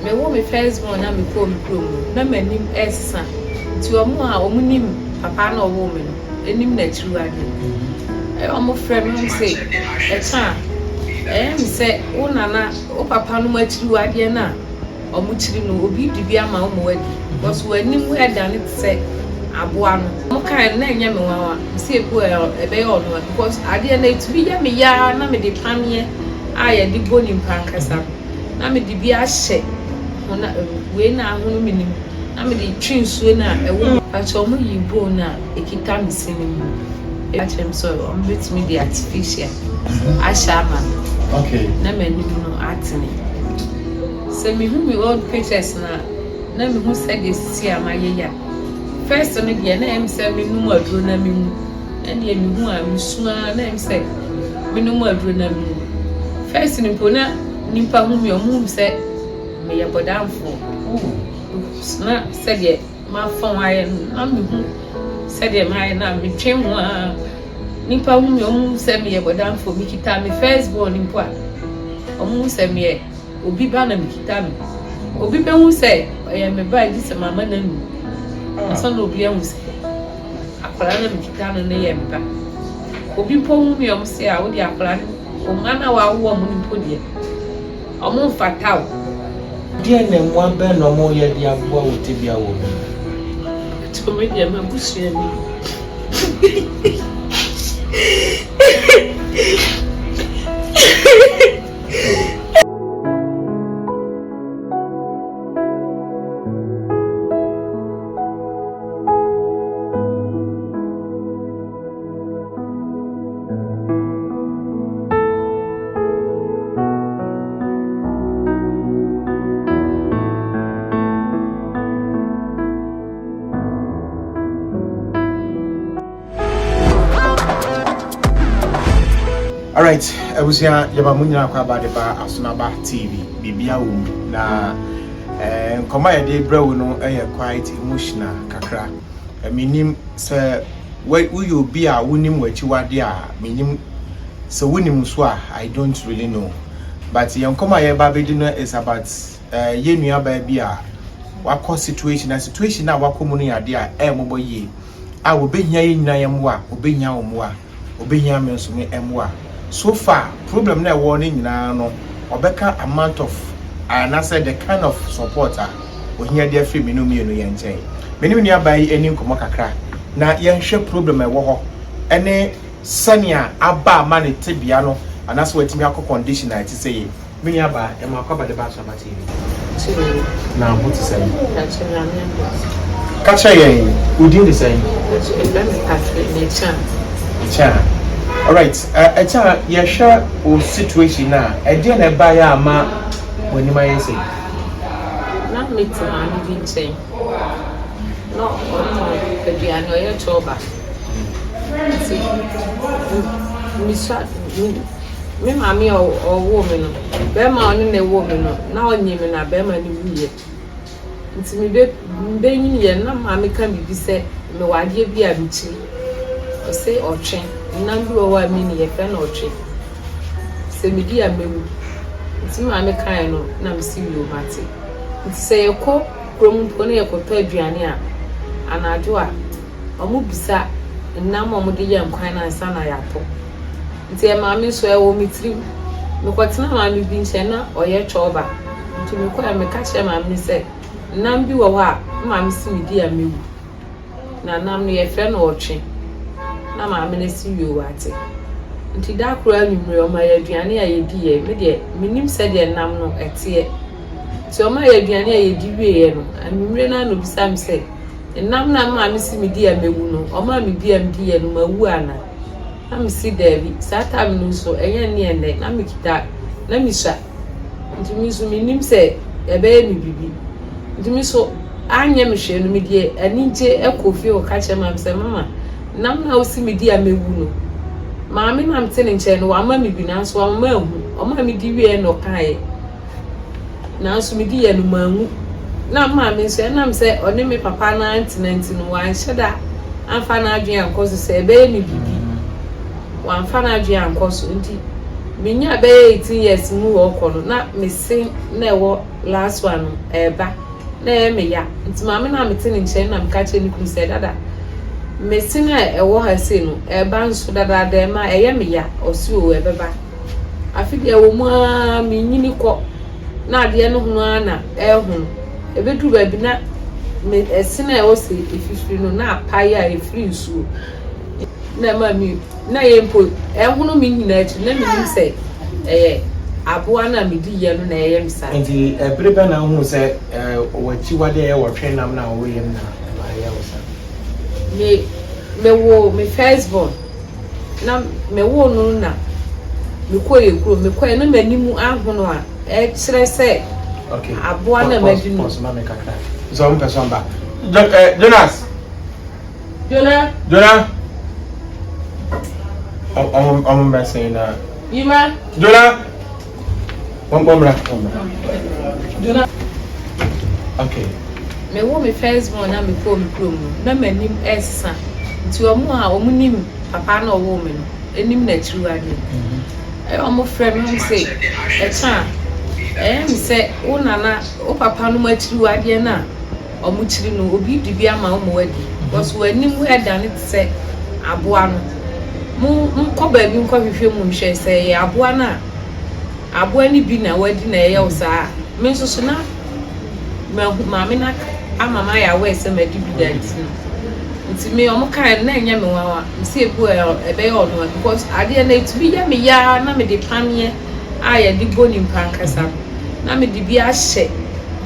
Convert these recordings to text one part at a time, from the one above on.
me wo me first born na me ko me promo na manim essa ti omo a omunim papa na owo me no enim na chiru ade omo friend no say e cha me say wo nana wo papa no ma chiru ade na omo chiri no obi dibi ama omo wadi because wanim we adane say aboa no mo kan na nya me wawa say go e be ono because ade na it bi ya me ya na me de pamie aya di boni pankasa na me de bi ahye ona we na ahunu minim na me de twinsuo na ewo acho mo yibo na ekita me sinim e achem so on bit me the artificial ashama okay na me nim no atini se me hu me old pictures na me hu say the si amaye ya first no de na em say me num aduro na me hu na de me hu a me sua na em say me num aduro na me hu first ni pona nimpa hu me omu say me ya bodamfo na say de ma fon aye na me hu say de ma na me twem ho a nimpa hu me omu say me ya bodamfo me kita me first born nimpa omu say me obi ba na me kita me obi be hu say oya me ba di say mama na nu aso no obi hu say akwara na me kita no na ye me ba obi po hu me omu say a wo di akwara o mana wa wo mu nimpo de omu fatao dia na mu abe no mo ye dia bo wo te bia wo to me dia ma busu ya ni all right ebusia yaba munyina kwa ba de ba Asunaba TV bibia wo na koma ye de brawo no quite emotional kakra minim se we you be a wonim wachiwade a minim so wonim so a I don't really know but yen koma ye ba bedi no is about ye nua ba bia wakọ situation na wakomu no yade a mobo ye a wo behia ye nyina ye mo a obehia wo mo a obehia me so me emo a so far problem na warning na no obeka amount of and I said the kind of supporter we hear there free menu me no yen nchen menu ni abai eni nkomo kakra na yen hwe problem e wo ho ene sania aba ma ne tebia no anaso watimi akọ condition na ti say menu aba e ma akọ ba de ba so abati na what to say catch yen udin the same cha all right echa ya share o situation na e dey na ba ya ama woni ma yen say na meet am bi nchen no o be an o ye choba see mi sa me mami o wo me no be ma oni na wo me no na onyi me na be ma ni wiye nti mi be nyi ye na mami kan bi se me wade bi a bi chi o say o twen Nambu wa mini ye fen otwe se medi amewu nti ma me kan no na me si wi o mate nti se ye ko krom po na ye ko to aduane a anadwo a omu bisa nnam omu de ye nkwan na nsa na ya to nti e ma me so e wo mitri me kwatena ma me bi nche na oye choba nti me kwa me ka che ma me se nnam bi wo ha ma me si medi amewu na nam no ye fen otwe na ma me nesi wi o ate nti da kura nwumre o ma ya aduane a ye di ye me de minim se de nam no ete ti o ma ya aduane a ye di wi ye no nwumre na no bisa me se nam na ma me si me di amewu no o ma me di am di ye no ma wu ana na me si David sata me no so enye ne ene na me kita na me sha nti mi so minim se e be mi bibi nti mi so anye me hwe no me di ani je ekofi o ka che ma se mama nam na osi me di amewu no maami na mte ne nche no ama me bi na so ama hu ama me di wie no kai na so me di ye no manwu na maami so na mse one me papa na antinanti no wan hyeda amfa na adwen ankoso se be me bibi wan fa na adwen ankoso nti menya be 18 years mu wo kono na me sin na ewo last one eba na me ya nti maame na mete ne nche na mka che ni kuru se dada mesina ewo ha se no eba nso dada da ma eye me ya osi o ebeba afide ewo mu a me nyini kọ na ade no ho na ehun ebedu ba bi na me esina ewo se efifiri no na apai a efiri nsuo na ma mi na yempo ehunu mi nyina achi na mi se aboa na me di ye no na eyem sa nti ebrebe na hu se wachi wade e wo twen nam na wo yem na ma ye wo sa me first born na me wo no na me koye kuro me koye no manimu ahono a e kire se okay aboa na ma di no so ma me kakra so mo person ba Jonas I'm messing na Yima Jonah Omra okay me wo me first born na me ko me kuro mu na manim esa nti omo a omo nim papa na owo me no enim na chiru ade omo frɛ me say e cha me say wo nana wo papa no ma chiru ade na omo chiri no obi di bi ama omo wadi because wanim wo eda ne say aboa no mu nko ba bi nko hwehwe mu hwɛ say aboa na aboa ni bi na wadi na ye wo saa me nso so na maame na amama ya we se madi bi dance nti me omo kan na nya me wawa nsi ebu ebe ye ono because ade na etubi ya me ya na me de pamye aya di boni mpankasa na me de bi ahye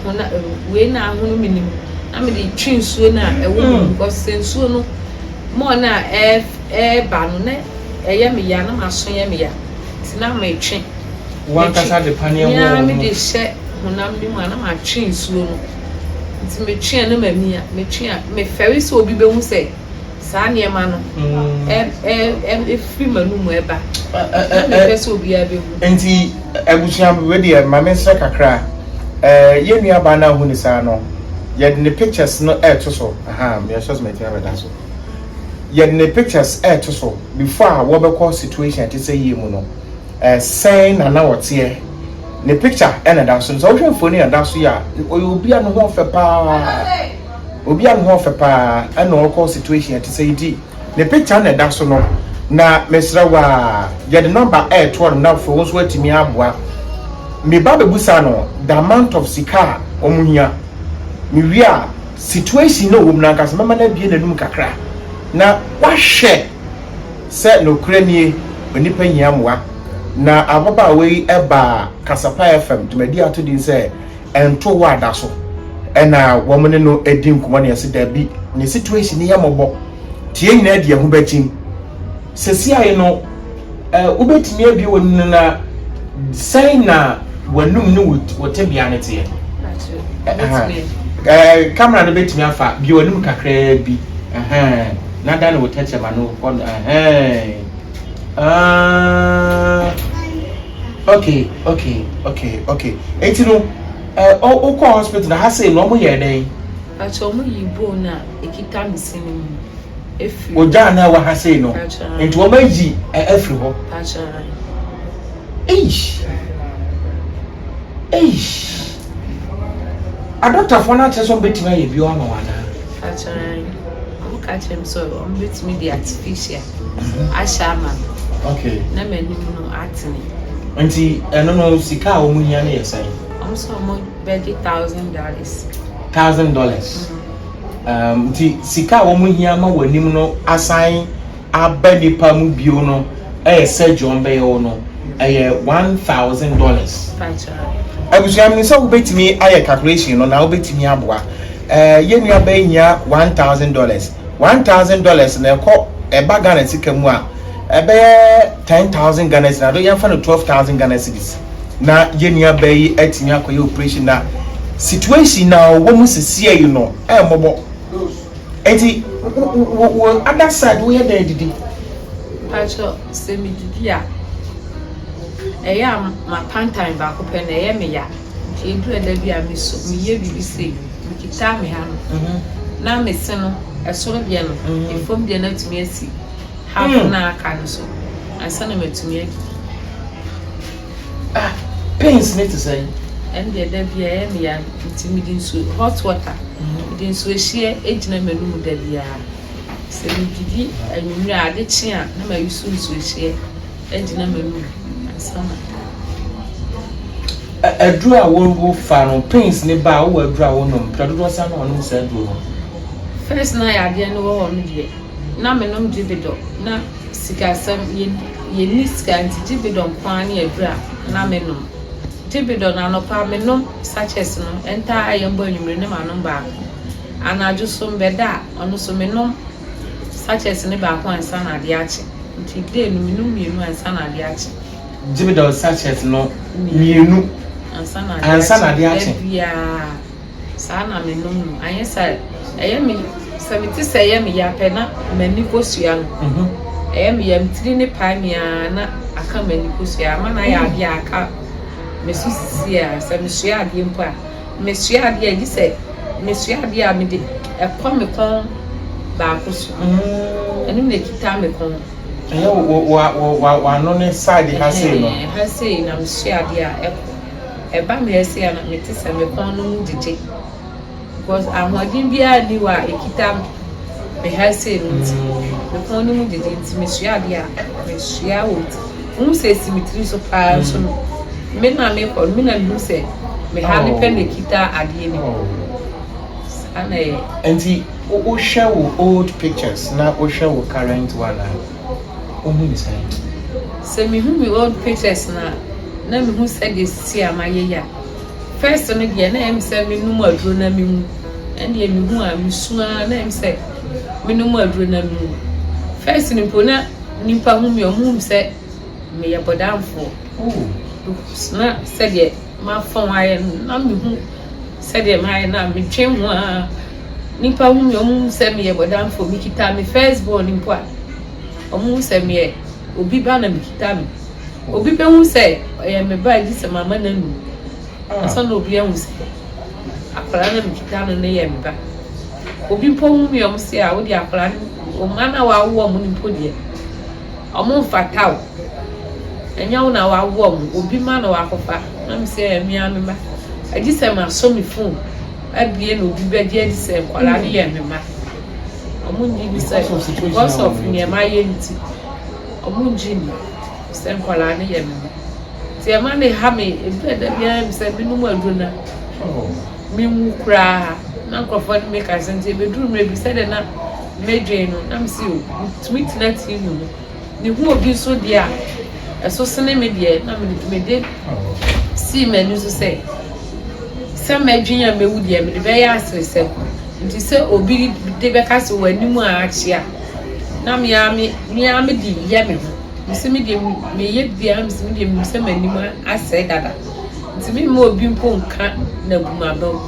na we na ahunu minim na me de twinsuo na ewo because sensuo no mo na ba no na eye me ya na maso ye me ya nti na me twen wan kasa de panie wo ya me de hye honam di mu na ma twinsuo no nti me twen na mamia me twen me feri so obi be hu say saa ne ma no free manu mu eba me pese obi a be hu nti abusia we de mame se kakra ye nua ba na hu ni saa no ye de pictures no to so me shows me tia be da so ye de pictures to so before wo be call situation to say ye mu no sign na wote ne picture ena da so so hwe phone ya da so ya obi anu ho fe pa ena call situation to say di ne picture na da so no na mesra wa ye the number to na for so atimi aboa me ba bebusa no the amount of sika omuhia me wi a situation no wom na nkasa mama na bie nanum kakra na wahwe se no kranie onipa nyiamwa na ababa we eba Kasapa FM tumedi ato din se ento wa da so ena womne no edi nkomo ne yesi da bi ne situation ya mobo tie nyina de ho bachin sesi aye no ubetimi abi wonu na sai na wanum no wotabia ne tie camera no betimi afa bi wanum kakra bi na da no wotache ma no okay. Enti no o ko hospital na ha say no mo ye den. Acho mo yibo na ekita misini efi. O ja na wa ha say no. Enti o maji afri ho. Acho. A doctor for na tell betima ye bi o ama wana. Acho. O ka chem so o betimi di artificial. Ashama. Okay. Na menu no atini. Nti eno no sika o munya na yesai. So mo bedi $1,000. $1,000. Nti sika o munya ma wanim no asan abani pa mu bio no se John be o no $1,000. Abusuam ni so betimi aye calculation no na obetimi aboa. Ye nua ba nya $1,000. $1,000 na ekọ eba Ghana sika mu a ebe 10,000 Ghana cedis na do yan fa no 12,000 Ghana cedis na yenia bayi atimi akoye operation na situation na wo mu sisi ayi no mobo enti wo other side wo ye da didi pacho semi didi a eya ma pantai ba ko pe na ye me ya ti ndu da bi a me so me ye bibi sei me kita me ha no na me se no esoro bia no efom dia na tumi asi na aka so ansa na matumi adi pains need to say and the Devia and intimidating so hot water. It is so sheer age number Devia. Say, Gidi, and you are the chair, never you soon so sheer age number and summer. A draw won't go far on pains nearby or draw on Pradosan on said. First night I didn't know on me. Now, my name Jibido. Now, Sikasam, ye niska and Jibidon Kwani a dra, Nameno. Jibidon and Opameno, such as no, entire young boy, you remember number. And I just some beda, on so meno, such as never one son at the arch. Today, you and son at the arch. Jibidon such as no, you and son at the arch. Yeah, son, I mean, I said, I am me, 70 say, me ya pena, many young. I am yam trini pamiana, I come and Kusia, man, I have yaka. Monsieur Sia, some share the empire. Monsieur Dia, you say, Monsieur Dia, me did a comic con Bacchus, and in the Kitamicon. One on the side, has saying, I'm share dear. A bammy say, and I meet some economy digit. Because I'm what India knew a kitam. Me has said, the phone did it, Miss Yadia, Miss Yawood, who says symmetry so far. So, men are make or men and who say, me have a penny kita at the end. And he show old pictures, now show current one. Only said, say me whom we old pictures now. Name who said this, see, my year. First, on again, name said me no more drone, and the who I'm sure name said. Me no more drone. First in Puna, Nimpa whom your mum said, me a bodam for. Oh, said ye, my phone iron, not me who said ye, my name, me trim one. Nimpa whom your mum said me a bodam for me, me first born in Poit. Or moon said me, Obi Banner me, Kitami. Obi who say, I am a by this mamma and a son of Bians. A plan of Kitan and the Yamba. Obi Pom, you must say, I would have planned. O man, our woman in Pudia. A moon fat out. And now our woman will be man or papa. I'm saying, me, I just am a so me phone. At the end of the bed, yes, and quality and mamma. A moon Jimmy said, because of near my entity. A moon Jimmy. Send Colani and see a man, they have me in bed that yam said, no more druna. Oh, me cry. Uncle for make us and say, bedroom may be said enough. Major, I'm still sweet net you know. The who be so dear. A so sane media, me did. See, men used to say, some Virginia may would be very answer said. And he said, oh, be the Becas when you are actually. Now, me, I'm a dear yammy. Miss Medium may yet be arms medium, some anymore. I said that. To me, more bimpo can't no mabo.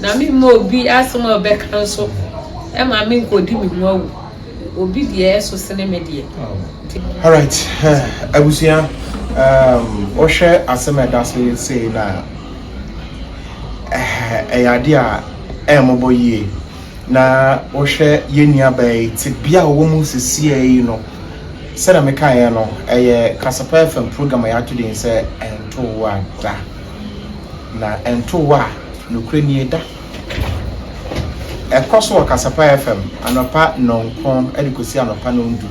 Now, me more be as some of back council. Am I mean, could do me more? Or be the air so cinemedia. All right, I was here. Osha, as some adults say now, a idea, mobile ye. Na Osha, Yenia Bay, to be a woman to see, you know. Said I'm a Kayano, a Kasapa FM program I actually say, and to wa da. Na and to wa, no crane da. A crosswalk Kasapa FM, and a part non con education and a panel do.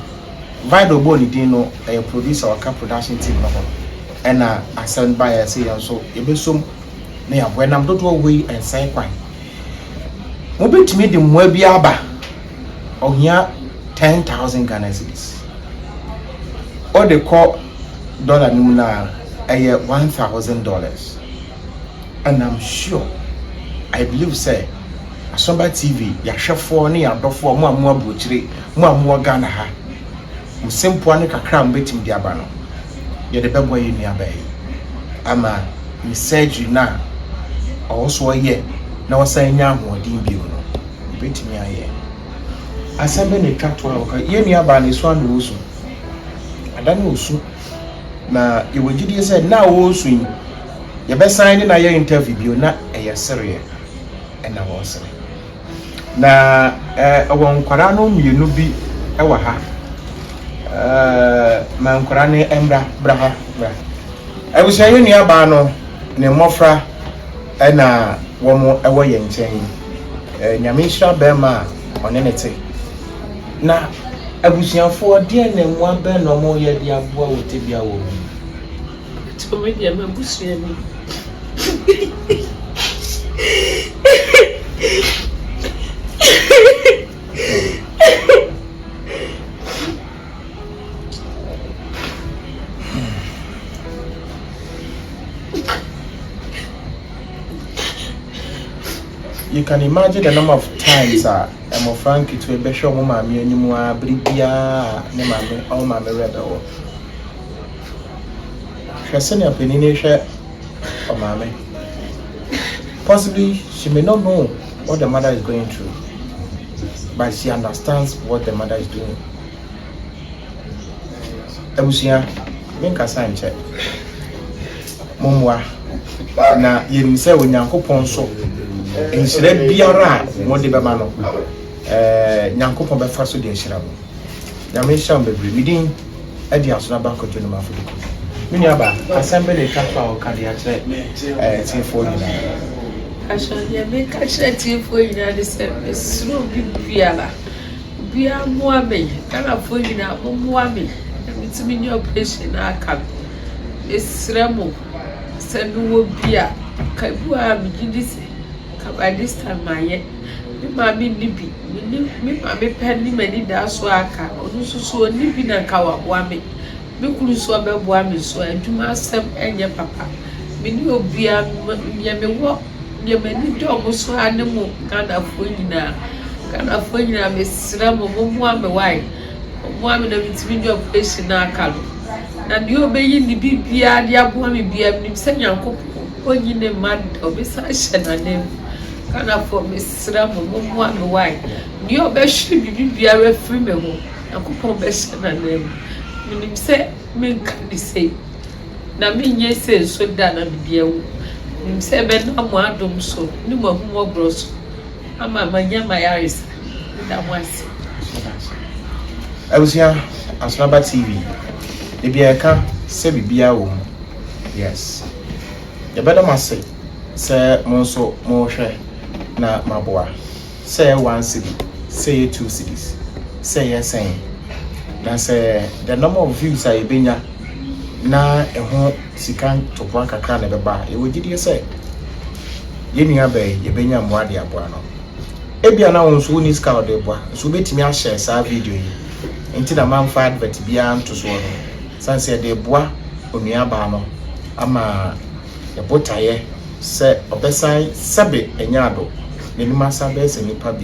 Vido Boni Dino, a producer or production team, and I send by a say, and so it be some near when I'm not away and say, why. Mobile to me the Mwebiaba, or here 10,000 Ghana cedis. All they call dollar numina $1,000. And I'm sure, I believe, say, Asomba TV, ya shafo ni ya dofo mo buchiri, mo Ghana ha. Musempo ane kakra mbetim di abano. Ye de bebo ye ni abai. Ama mi surgery na also ye na wasa nya hoodin bi no. Betimi aye. Asembe ne twatwa oka ye ni abano so anu osu. Adani osu na iwojidi say na osu yi. Ye be sign na ye interview bi na eye sere na wo sere. Na awon kwara no mienu bi ewa ha. Man kwara ne embra braha bra. I was saying ni aba no ne mofra ɛna wɔn ɛwɔ yɛn nkyɛn nyame nhyira bɛrima a ɔne ne te na abusuafoɔ deɛ na mu abɛn na ɔmo yɛ de aboa wɔ te bia wɔ mu to me deɛ ma busua mi you can imagine the number of times Frankie to be sure mama me anymore bribia ne mama all mama red or she a penny share or mama possibly she may not know what the mother is going through but she understands what the mother is doing ebusia menka san check momwa na yem se onyankopon so enhyira biara mo de bema no nyankopon be fa so de enhyira mo nyame hyam bebre midin ade asona ba ko dwuma afo diko mini aba assembly kafa o kade atre tifo nyina ashodia me ka hye tifo nyina de se sro bibiala bia mo ame kana fo nyina mo ame mitimi ni operation aka esremo se no bia ka bua mi gidise by this time my mami nibi mi mami penny many da so aka onu so nibi na kawa boame mi kuru so be boame so aduma asem enye papa mi ni obia ye me wo ye mani do mo so anemu kana fo nyina me sira mo ame wai mo ame na bitimi do operation aka na di obeyi ni bibia dia boame bia mi se nyanko onyi ne mad obisa hyena nem kana for Mr. Momo and why you be should be a free memo. I could probably name. Meaning say, men can say. Now, me, yes, say so done and be a say, Ben, no more dom so, no more gross. I'm my eyes. That was I was here as Number TV. The beer can say be a woman. Yes. The better must say Monso more share. Na maboa say 1 city say 2 cities say yes saying na say the number of views I benya na eho sika to plan kakra na beba e wogidi say yenu abai ye benya mo ade aboa no ebia na won so ni ska ode boa so betimi a share sa video yi enti na man fa advert bia nto so no san say de boa onua ba no ama e botaye se obesan sabe enyado Nenuma sabe se nipa bi